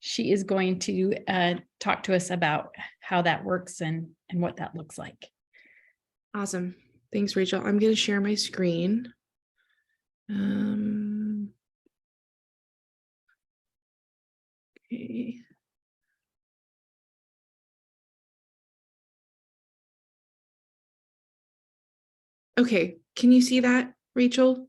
she is going to talk to us about how that works and what that looks like. Awesome. Thanks, Rachel. I'm going to share my screen. Okay. Okay, can you see that, Rachel?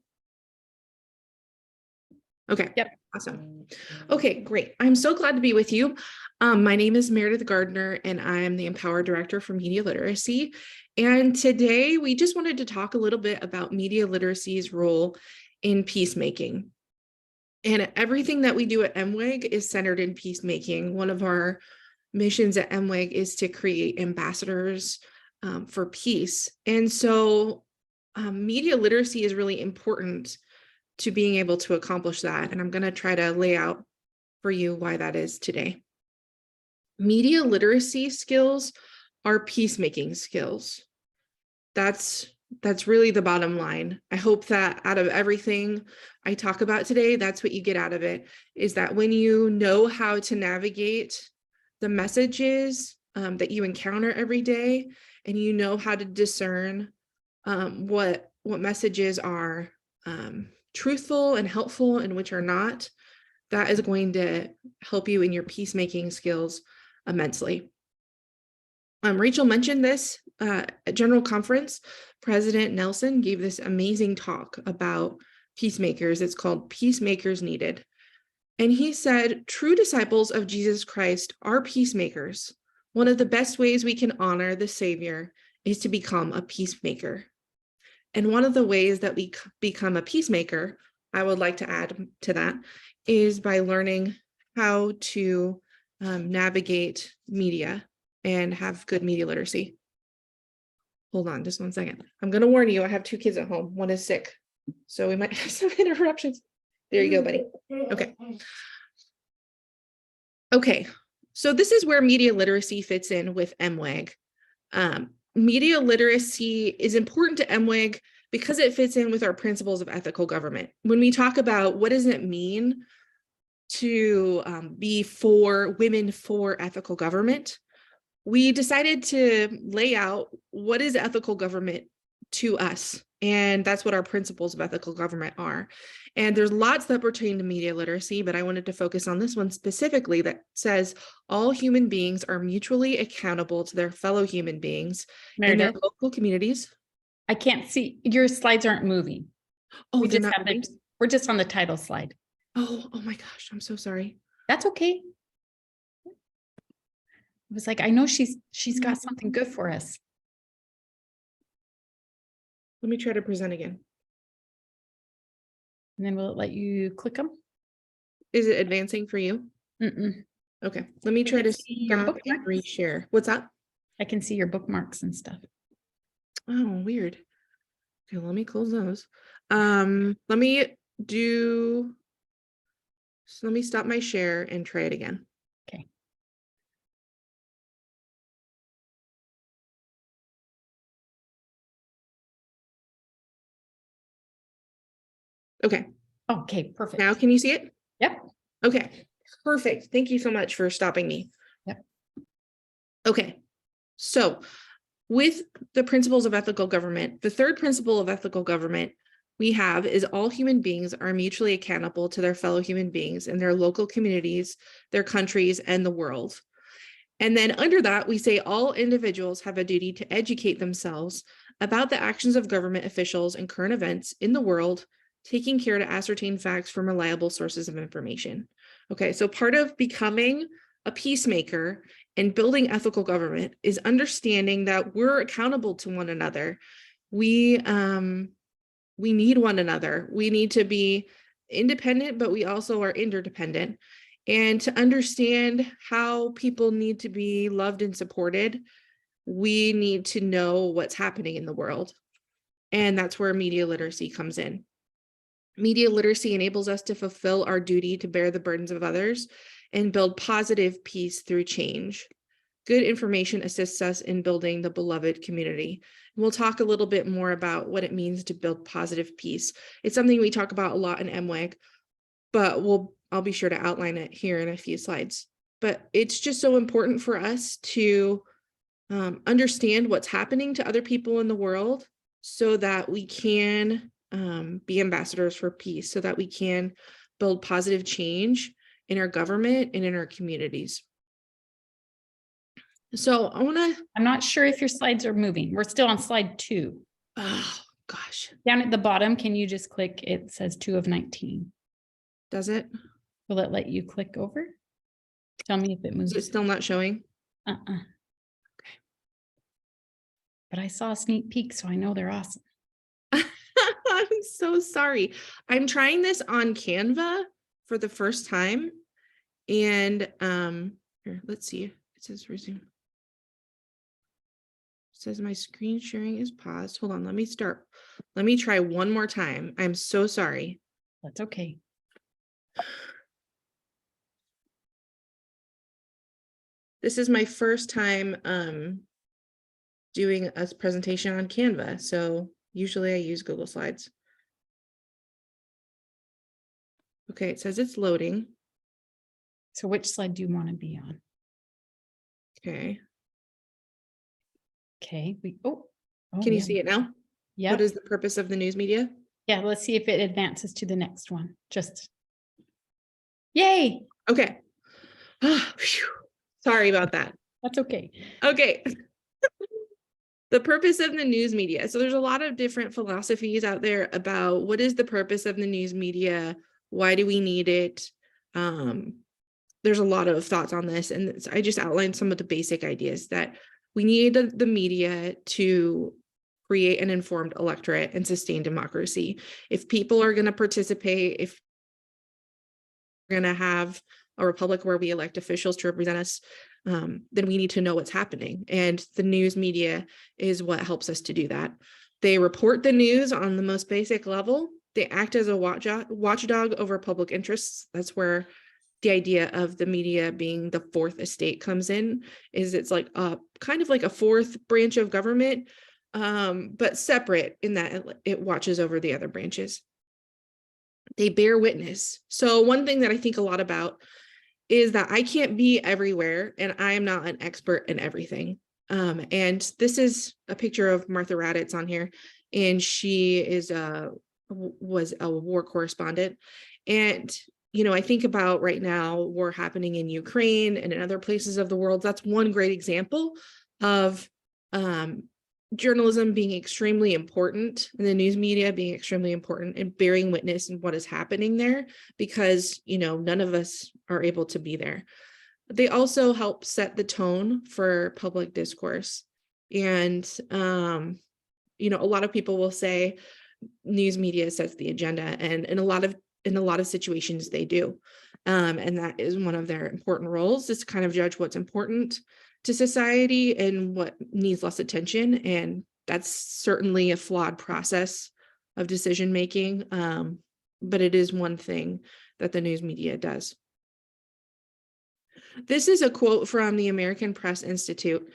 Okay. Yep. Awesome. Okay, great. I'm so glad to be with you. My name is Meredith Gardner, and I'm the Empower Director for Media Literacy. And today we just wanted to talk a little bit about media literacy's role in peacemaking. And everything that we do at MWEG is centered in peacemaking. One of our missions at MWEG is to create ambassadors for peace. And so media literacy is really important to being able to accomplish that. And I'm going to try to lay out for you why that is today. Media literacy skills are peacemaking skills. That's really the bottom line. I hope that out of everything I talk about today, that's what you get out of it, is that when you know how to navigate the messages that you encounter every day, and you know how to discern what messages are truthful and helpful and which are not, that is going to help you in your peacemaking skills immensely. Rachel mentioned this at General Conference. President Nelson gave this amazing talk about peacemakers. It's called Peacemakers Needed. And he said, true disciples of Jesus Christ are peacemakers. One of the best ways we can honor the Savior is to become a peacemaker. And one of the ways that we become a peacemaker, I would like to add to that, is by learning how to navigate media and have good media literacy. Hold on just 1 second. I'm going to warn you, I have 2 kids at home. One is sick, so we might have some interruptions. There you go, buddy. Okay. Okay, so this is where media literacy fits in with MWEG. Media literacy is important to MWEG because it fits in with our principles of ethical government. When we talk about what does it mean to be for women for ethical government, we decided to lay out what is ethical government to us. And that's what our principles of ethical government are. And there's lots that pertain to media literacy, but I wanted to focus on this one specifically that says all human beings are mutually accountable to their fellow human beings in their local communities. I can't see, your slides aren't moving. Oh, they're not moving? We're just on the title slide. Oh my gosh, I'm so sorry. That's okay. I was like, I know she's got something good for us. Let me try to present again. And then will it let you click them? Is it advancing for you? Okay, let me try to see your bookmarks. Reshare. What's that? I can see your bookmarks and stuff. Oh, weird. Okay, let me close those. Let me stop my share and try it again. Okay. Okay. Okay, perfect. Now can you see it? Yep. Okay, perfect. Thank you so much for stopping me. Yep. Okay, so with the principles of ethical government, the third principle of ethical government we have is all human beings are mutually accountable to their fellow human beings in their local communities, their countries, and the world. And then under that, we say all individuals have a duty to educate themselves about the actions of government officials and current events in the world, taking care to ascertain facts from reliable sources of information. Okay, so part of becoming a peacemaker and building ethical government is understanding that we're accountable to one another. We need one another. We need to be independent, but we also are interdependent. And to understand how people need to be loved and supported, we need to know what's happening in the world. And that's where media literacy comes in. Media literacy enables us to fulfill our duty to bear the burdens of others and build positive peace through change. Good information assists us in building the beloved community. We'll talk a little bit more about what it means to build positive peace. It's something we talk about a lot in MWEG. but I'll be sure to outline it here in a few slides. But it's just so important for us to understand what's happening to other people in the world so that we can be ambassadors for peace, so that we can build positive change in our government and in our communities. So I'm not sure if your slides are moving. We're still on slide 2. Oh gosh, Down at the bottom, can you just click? It says 2 of 19. does it? Will it let you click over? Tell me if it moves. Is it still not showing? Okay. But I saw a sneak peek, so I know they're awesome. I'm so sorry. I'm trying this on Canva for the first time. And here, let's see. It says resume. It says my screen sharing is paused. Hold on, let me start. Let me try one more time. I'm so sorry. That's okay. This is my first time doing a presentation on Canva. So usually I use Google Slides. Okay, it says it's loading. So which slide do you want to be on? Okay. Okay. Can you see it now? Yeah. What is the purpose of the news media? Yeah. Let's see if it advances to the next one. Just yay. Okay. Sorry about that. That's okay. Okay. The purpose of the news media. So there's a lot of different philosophies out there about what is the purpose of the news media? Why do we need it? There's a lot of thoughts on this. And I just outlined some of the basic ideas that we need the media to create an informed electorate and sustain democracy. If people are going to participate, if we're going to have a republic where we elect officials to represent us, then we need to know what's happening. And the news media is what helps us to do that. They report the news on the most basic level. They act as a watchdog over public interests. That's where the idea of the media being the fourth estate comes in, is it's like kind of like a fourth branch of government, but separate in that it watches over the other branches. They bear witness. So one thing that I think a lot about is that I can't be everywhere and I am not an expert in everything. And this is a picture of Martha Raddatz on here, and she was a war correspondent. And I think about right now war happening in Ukraine and in other places of the world. That's one great example of journalism being extremely important and the news media being extremely important and bearing witness in what is happening there, because none of us are able to be there. They also help set the tone for public discourse. And a lot of people will say news media sets the agenda, and in a lot of situations they do. And that is one of their important roles, is to kind of judge what's important to society and what needs less attention. And that's certainly a flawed process of decision making. But it is one thing that the news media does. This is a quote from the American Press Institute.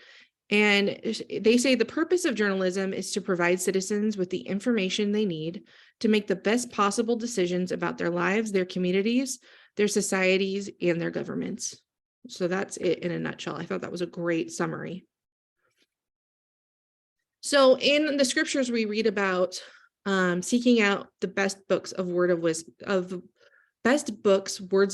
And they say the purpose of journalism is to provide citizens with the information they need to make the best possible decisions about their lives, their communities, their societies, and their governments. So that's it in a nutshell. I thought that was a great summary. So in the scriptures, we read about seeking out the best books of words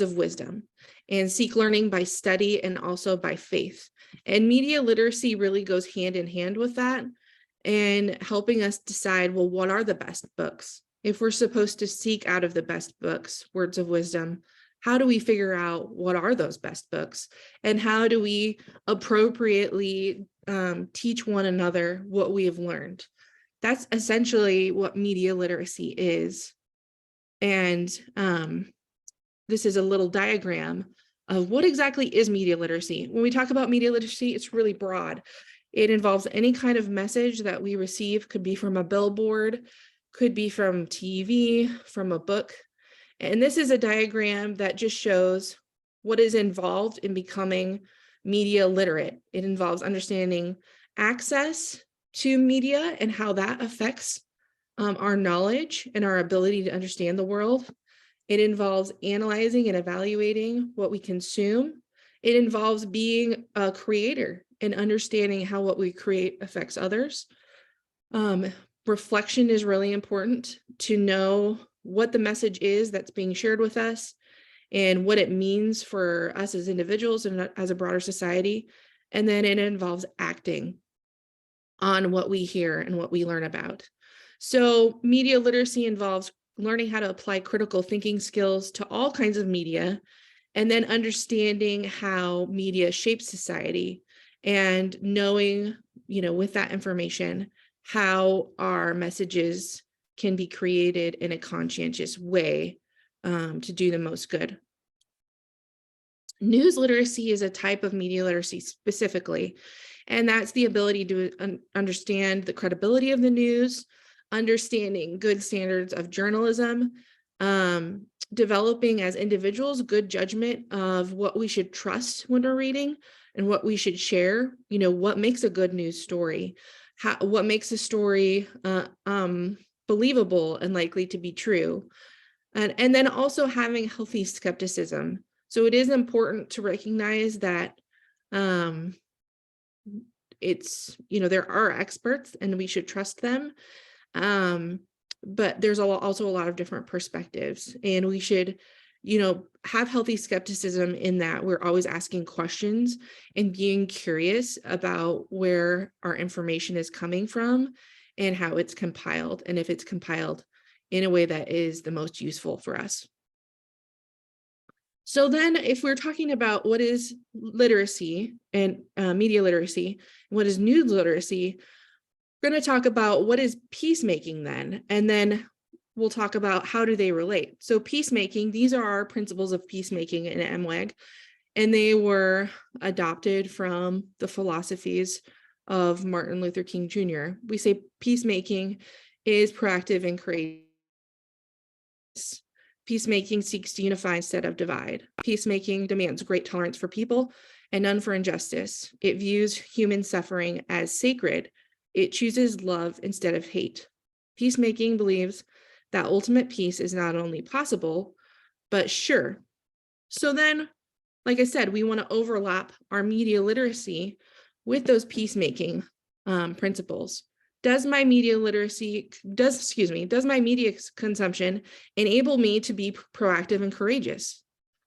of wisdom, and seek learning by study and also by faith. And media literacy really goes hand in hand with that, and helping us decide, well, what are the best books? If we're supposed to seek out of the best books, words of wisdom, how do we figure out what are those best books? And how do we appropriately teach one another what we have learned? That's essentially what media literacy is. And this is a little diagram of what exactly is media literacy. When we talk about media literacy, it's really broad. It involves any kind of message that we receive, could be from a billboard, could be from TV, from a book. And this is a diagram that just shows what is involved in becoming media literate. It involves understanding access to media and how that affects our knowledge and our ability to understand the world. It involves analyzing and evaluating what we consume. It involves being a creator and understanding how what we create affects others. Reflection is really important to know what the message is that's being shared with us and what it means for us as individuals and as a broader society. And then it involves acting on what we hear and what we learn about. So media literacy involves learning how to apply critical thinking skills to all kinds of media, and then understanding how media shapes society and knowing, with that information, how our messages can be created in a conscientious way to do the most good. News literacy is a type of media literacy specifically, and that's the ability to understand the credibility of the news, understanding good standards of journalism, developing as individuals good judgment of what we should trust when we're reading and what we should share. What makes a good news story, what makes a story believable and likely to be true, and then also having healthy skepticism. So it is important to recognize that it's, there are experts and we should trust them. But there's also a lot of different perspectives, and we should, have healthy skepticism in that we're always asking questions and being curious about where our information is coming from and how it's compiled, and if it's compiled in a way that is the most useful for us. So then if we're talking about what is literacy and media literacy, what is news literacy, we're going to talk about what is peacemaking then, and then we'll talk about how do they relate. So peacemaking, these are our principles of peacemaking in MWAG, and they were adopted from the philosophies of Martin Luther King Jr. We say peacemaking is proactive and courageous. Peacemaking seeks to unify instead of divide. Peacemaking demands great tolerance for people and none for injustice. It views human suffering as sacred. It chooses love instead of hate. Peacemaking believes that ultimate peace is not only possible, but sure. So then, like I said, we want to overlap our media literacy with those peacemaking principles. Does my media consumption enable me to be proactive and courageous?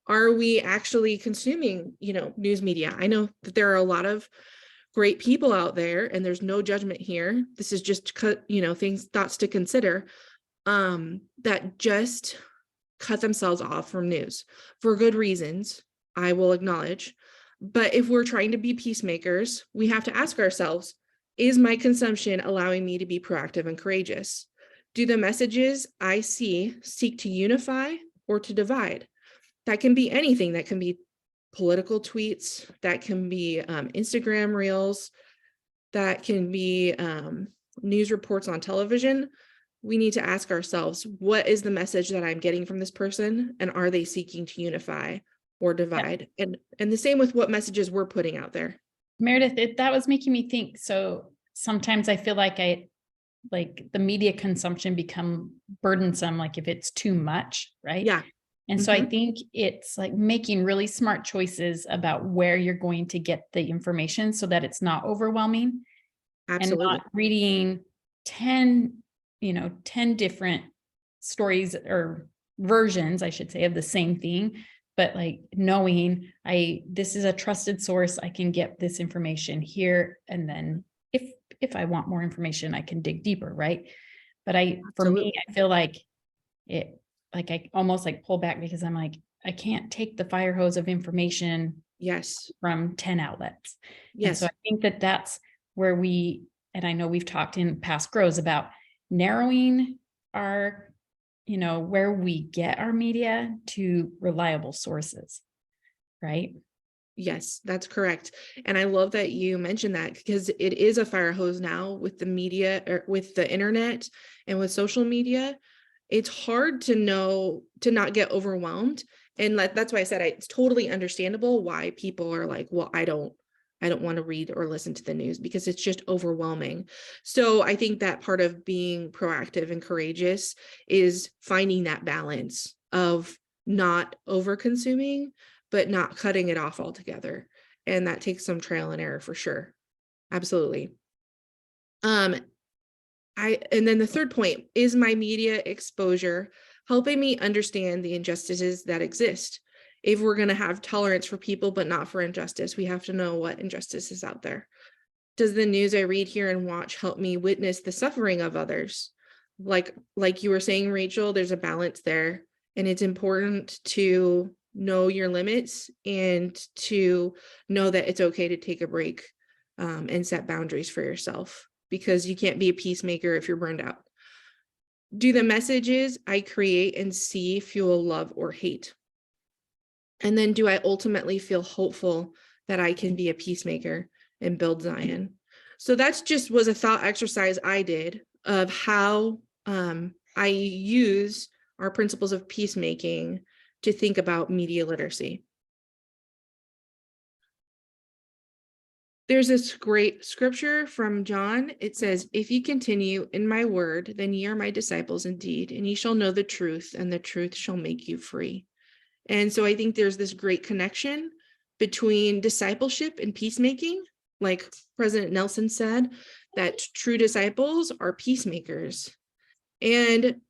Are we actually consuming, news media? I know that there are a lot of great people out there, and there's no judgment here. This is just, thoughts to consider, that just cut themselves off from news for good reasons, I will acknowledge. But if we're trying to be peacemakers, we have to ask ourselves, is my consumption allowing me to be proactive and courageous? Do the messages I see seek to unify or to divide? That can be anything. That can be political tweets, that can be Instagram reels, that can be news reports on television. We need to ask ourselves, what is the message that I'm getting from this person, and are they seeking to unify or divide? Yeah. And the same with what messages we're putting out there. Meredith, that was making me think. So sometimes I feel like the media consumption become burdensome, like if it's too much, right? Yeah. And so I think it's like making really smart choices about where you're going to get the information so that it's not overwhelming. Absolutely. And not reading 10 different stories or versions, I should say, of the same thing, but like knowing this is a trusted source, I can get this information here. And then if I want more information, I can dig deeper. Right. But for me, I feel like I almost pull back, because I'm like, I can't take the fire hose of information from 10 outlets. Yes. And so I think that's where and I know we've talked in past grows about narrowing our, where we get our media to reliable sources. Right. Yes, that's correct. And I love that you mentioned that, because it is a fire hose now with the media, or with the internet and with social media. It's hard to not get overwhelmed. And that's why I said it's totally understandable why people are like, well, I don't want to read or listen to the news, because it's just overwhelming. So I think that part of being proactive and courageous is finding that balance of not over consuming, but not cutting it off altogether. And that takes some trial and error for sure. Absolutely. And then the third point is my media exposure helping me understand the injustices that exist. If we're going to have tolerance for people, but not for injustice, we have to know what injustice is out there. Does the news I read, hear, and watch help me witness the suffering of others? Like you were saying, Rachel, there's a balance there, and it's important to know your limits and to know that it's okay to take a break and set boundaries for yourself, because you can't be a peacemaker if you're burned out. Do the messages I create and see fuel love or hate? And then do I ultimately feel hopeful that I can be a peacemaker and build Zion? So that's just was a thought exercise I did of how I use our principles of peacemaking to think about media literacy. There's this great scripture from John. It says, if you continue in my word, then ye are my disciples indeed, and ye shall know the truth, and the truth shall make you free. And so I think there's this great connection between discipleship and peacemaking. Like President Nelson said, that true disciples are peacemakers. And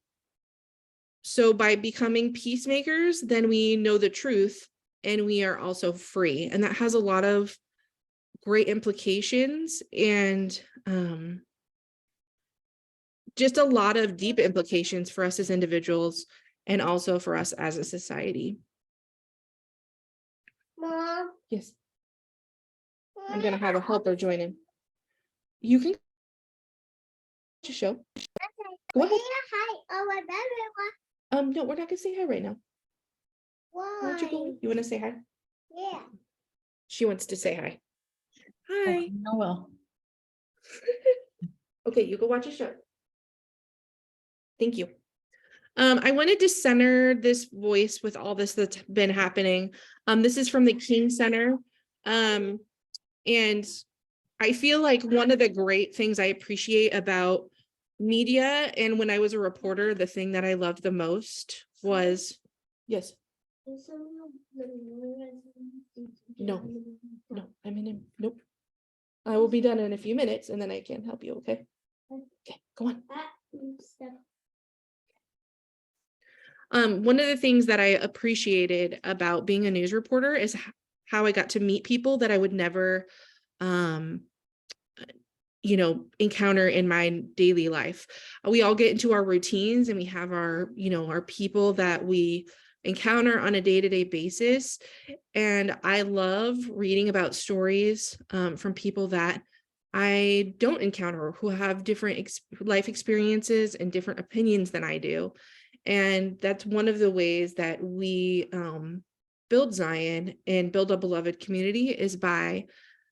so by becoming peacemakers, then we know the truth and we are also free. And that has a lot of great implications and just a lot of deep implications for us as individuals and also for us as a society. Mom. Yes. I'm going to have a helper join in. You can just show. Go ahead. Hi. Oh, I better. No, we're not going to say hi right now. Why? Why don't you go? You want to say hi? Yeah. She wants to say hi. Hi. Oh, well. Okay, you go watch a show. Thank you. I wanted to center this voice with all this that's been happening. This is from the King Center. And I feel like one of the great things I appreciate about media, and when I was a reporter, the thing that I loved the most was, yes. No, I'm in, nope. I will be done in a few minutes and then I can help you, okay? Okay, go on. One of the things that I appreciated about being a news reporter is how I got to meet people that I would never, encounter in my daily life. We all get into our routines and we have our, our people that we encounter on a day-to-day basis. And I love reading about stories from people that I don't encounter, who have different life experiences and different opinions than I do. And that's one of the ways that we build Zion and build a beloved community, is by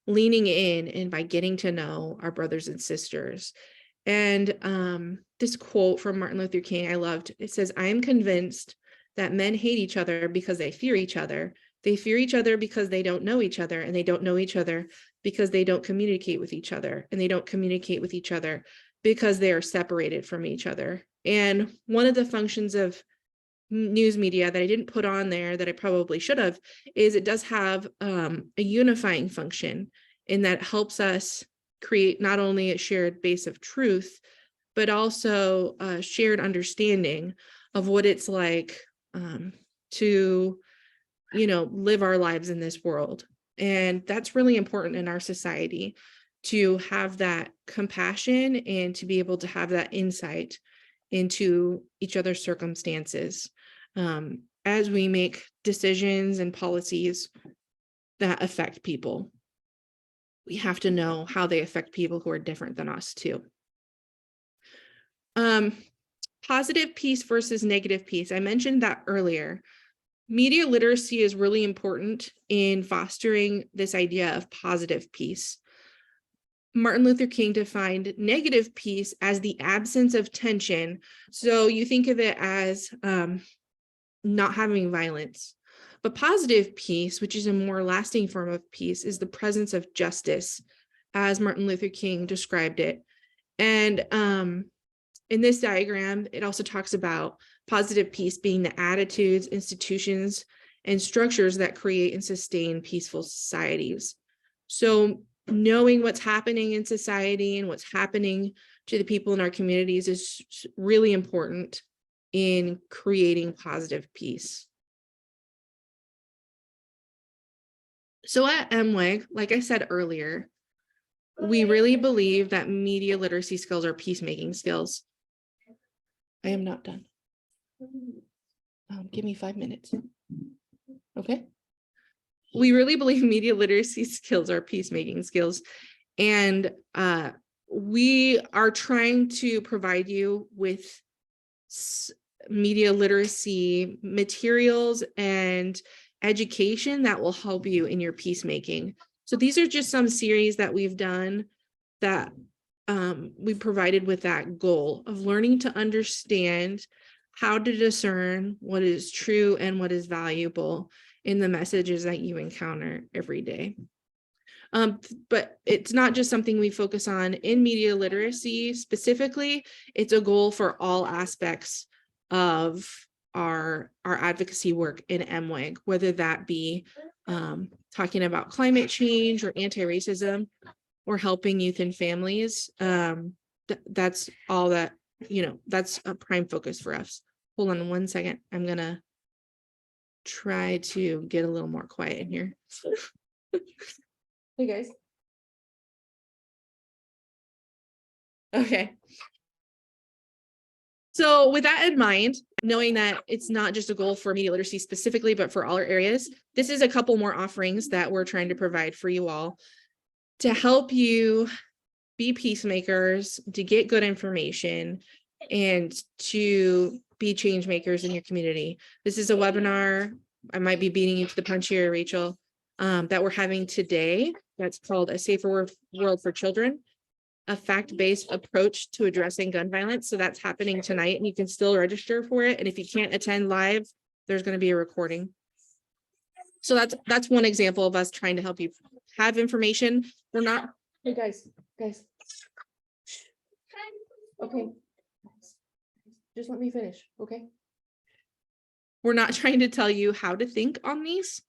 leaning in and by getting to know our brothers and sisters. And this quote from Martin Luther King I loved. It says, I am convinced that men hate each other because they fear each other. They fear each other because they don't know each other, and they don't know each other because they don't communicate with each other, and they don't communicate with each other because they are separated from each other. And one of the functions of news media that I didn't put on there that I probably should have is it does have a unifying function, in that it helps us create not only a shared base of truth, but also a shared understanding of what it's like to live our lives in this world. And that's really important in our society, to have that compassion and to be able to have that insight into each other's circumstances as we make decisions and policies that affect people. We have to know how they affect people who are different than us too. Positive peace versus negative peace. I mentioned that earlier. Media literacy is really important in fostering this idea of positive peace. Martin Luther King defined negative peace as the absence of tension. So you think of it as not having violence. But positive peace, which is a more lasting form of peace, is the presence of justice, as Martin Luther King described it. And in this diagram, it also talks about positive peace being the attitudes, institutions, and structures that create and sustain peaceful societies. So knowing what's happening in society and what's happening to the people in our communities is really important in creating positive peace. So at MWEG, like I said earlier, we really believe that media literacy skills are peacemaking skills. I am not done. Give me 5 minutes. Okay. We really believe media literacy skills are peacemaking skills. And we are trying to provide you with media literacy materials and education that will help you in your peacemaking. So these are just some series that we've done that we provided with that goal of learning to understand how to discern what is true and what is valuable in the messages that you encounter every day. But it's not just something we focus on in media literacy specifically, it's a goal for all aspects of our advocacy work in MWEG, whether that be talking about climate change or anti-racism or helping youth and families. That's all that, that's a prime focus for us. Hold on 1 second. I'm gonna try to get a little more quiet in here. Hey guys. Okay. So with that in mind, knowing that it's not just a goal for media literacy specifically, but for all our areas, this is a couple more offerings that we're trying to provide for you all to help you be peacemakers, to get good information, and to be change makers in your community. This is a webinar. I might be beating you to the punch here, Rachel, that we're having today. That's called A Safer World for Children, a fact-based approach to addressing gun violence. So that's happening tonight, and you can still register for it. And if you can't attend live, there's going to be a recording. So that's one example of us trying to help you have information. We're not, hey guys, okay, just let me finish, okay? We're not trying to tell you how to think on these,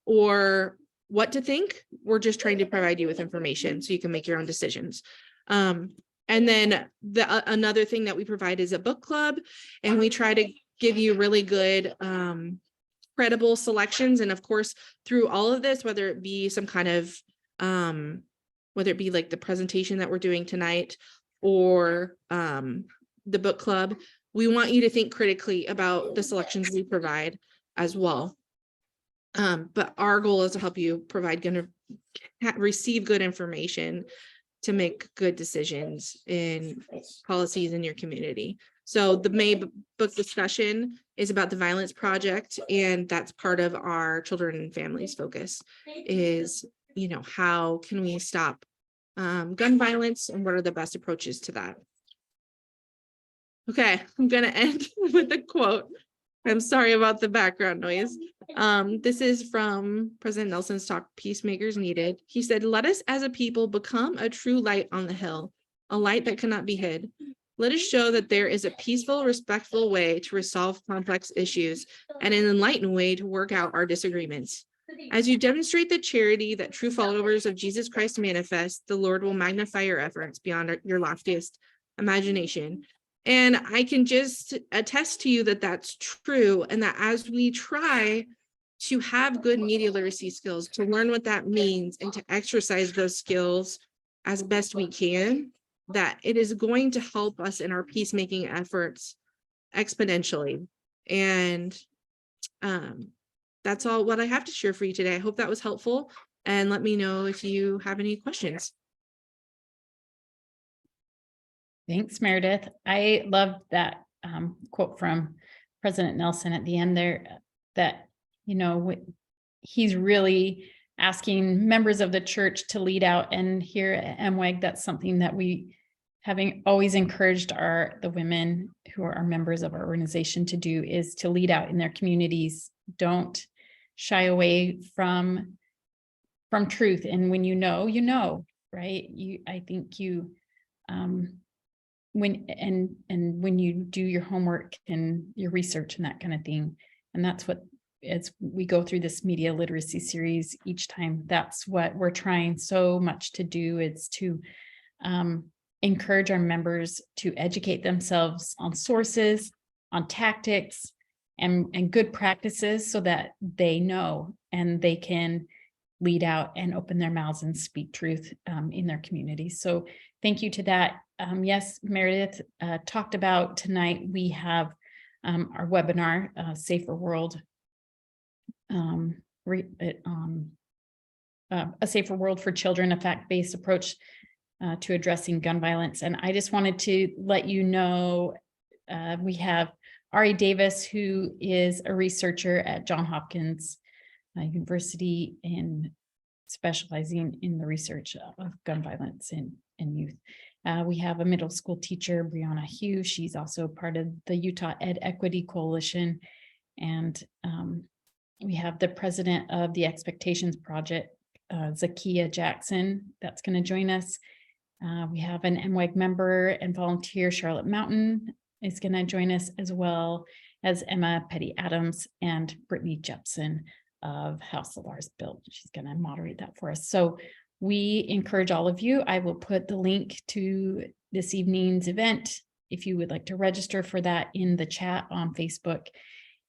or what to think. We're just trying to provide you with information so you can make your own decisions. And then another thing that we provide is a book club, and we try to give you really good credible selections. And of course, through all of this, whether it be some kind of whether it be like the presentation that we're doing tonight or the book club, we want you to think critically about the selections we provide as well. But our goal is to help you receive good information to make good decisions in policies in your community. So the May book discussion is about the Violence Project, and that's part of our children and families focus is, how can we stop gun violence and what are the best approaches to that? Okay, I'm gonna end with a quote. I'm sorry about the background noise. This is from President Nelson's talk, Peacemakers Needed. He said, "Let us as a people become a true light on the hill, a light that cannot be hid. Let us show that there is a peaceful, respectful way to resolve complex issues and an enlightened way to work out our disagreements. As you demonstrate the charity that true followers of Jesus Christ manifest, the Lord will magnify your efforts beyond your loftiest imagination." And I can just attest to you that that's true, and that as we try to have good media literacy skills, to learn what that means and to exercise those skills as best we can, that it is going to help us in our peacemaking efforts exponentially. And that's all what I have to share for you today. I hope that was helpful, and let me know if you have any questions. Thanks, Meredith. I love that quote from President Nelson at the end there, that, he's really asking members of the church to lead out. And here at MWEG, that's something that we, having always encouraged the women who are members of our organization to do, is to lead out in their communities. Don't shy away from truth. And when you know, right? I think you when you do your homework and your research and that kind of thing, and that's what, as we go through this media literacy series each time, that's what we're trying so much to do, is to encourage our members to educate themselves on sources, on tactics, and good practices, so that they know and they can lead out and open their mouths and speak truth in their community. So thank you to that. Yes, Meredith talked about tonight, we have our webinar, Safer World, a Safer World for Children, a fact-based approach to addressing gun violence. And I just wanted to let you know, we have Ari Davis, who is a researcher at Johns Hopkins University in specializing in the research of gun violence in youth. We have a middle school teacher, Brianna Hughes. She's also part of the Utah Ed Equity Coalition. And we have the president of the Expectations Project, Zakia Jackson, that's going to join us. We have an MWAG member and volunteer, Charlotte Mountain, is going to join us, as well as Emma Petty Adams and Brittany Jepson of House of Ours Built. She's going to moderate that for us. So we encourage all of you. I will put the link to this evening's event, if you would like to register for that, in the chat on Facebook,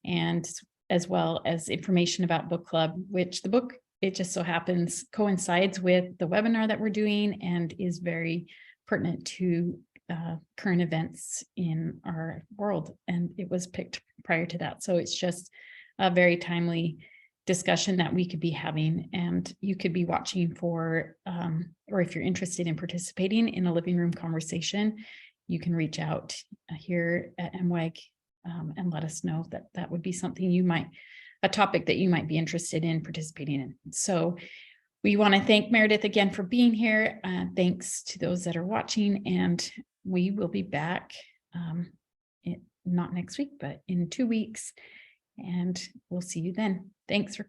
and as well as information about book club, which the book, it just so happens, coincides with the webinar that we're doing and is very pertinent to current events in our world. And it was picked prior to that. So it's just a very timely discussion that we could be having, and you could be watching for, or if you're interested in participating in a living room conversation, you can reach out here at MWAG and let us know that that would be something you might, a topic that you might be interested in participating in. So we want to thank Meredith again for being here. Thanks to those that are watching, and we will be back not next week, but in 2 weeks, and we'll see you then. Thanks for